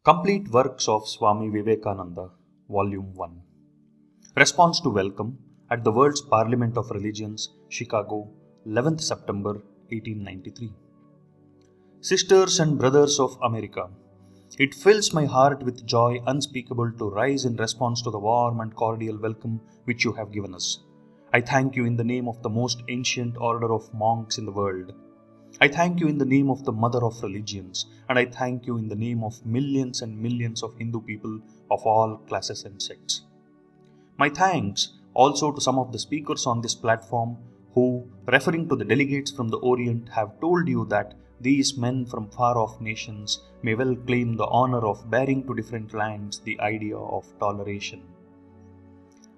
Complete Works of Swami Vivekananda, Volume 1. Response to Welcome at the World's Parliament of Religions, Chicago, 11th September 1893. Sisters and brothers of America, it fills my heart with joy unspeakable to rise in response to the warm and cordial welcome which you have given us. I thank you in the name of the most ancient order of monks in the world. I thank you in the name of the mother of religions, and I thank you in the name of millions and millions of Hindu people of all classes and sects. My thanks also to some of the speakers on this platform who, referring to the delegates from the Orient, have told you that these men from far-off nations may well claim the honor of bearing to different lands the idea of toleration.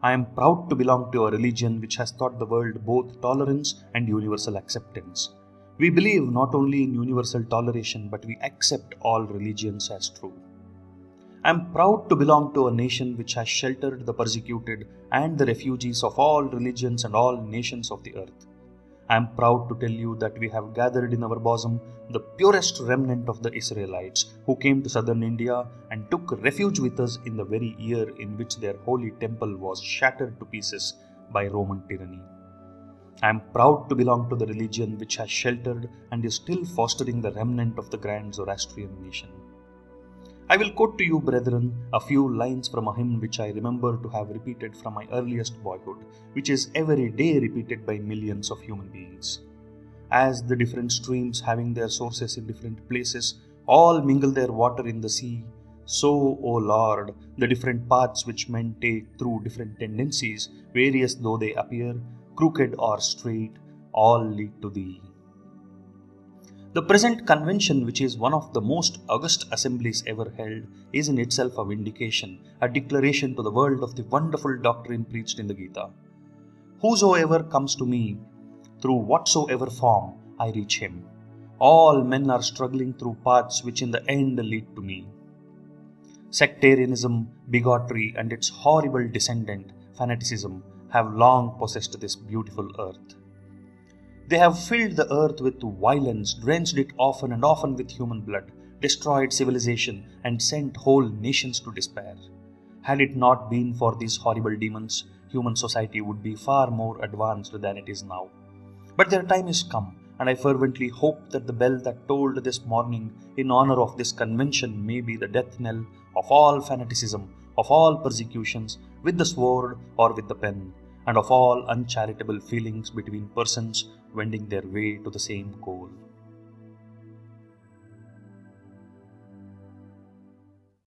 I am proud to belong to a religion which has taught the world both tolerance and universal acceptance. We believe not only in universal toleration, but we accept all religions as true. I am proud to belong to a nation which has sheltered the persecuted and the refugees of all religions and all nations of the earth. I am proud to tell you that we have gathered in our bosom the purest remnant of the Israelites who came to southern India and took refuge with us in the very year in which their holy temple was shattered to pieces by Roman tyranny. I am proud to belong to the religion which has sheltered and is still fostering the remnant of the grand Zoroastrian nation. I will quote to you, brethren, a few lines from a hymn which I remember to have repeated from my earliest boyhood, which is every day repeated by millions of human beings. As the different streams having their sources in different places all mingle their water in the sea, so, O Lord, the different paths which men take through different tendencies, various though they appear, crooked or straight, all lead to Thee. The present convention, which is one of the most august assemblies ever held, is in itself a vindication, a declaration to the world of the wonderful doctrine preached in the Gita. Whosoever comes to me, through whatsoever form, I reach him. All men are struggling through paths which in the end lead to me. Sectarianism, bigotry, and its horrible descendant, fanaticism, have long possessed this beautiful earth. They have filled the earth with violence, drenched it often and often with human blood, destroyed civilization, and sent whole nations to despair. Had it not been for these horrible demons, human society would be far more advanced than it is now. But their time is come, and I fervently hope that the bell that tolled this morning in honor of this convention may be the death knell of all fanaticism, of all persecutions, with the sword or with the pen, and of all uncharitable feelings between persons wending their way to the same goal.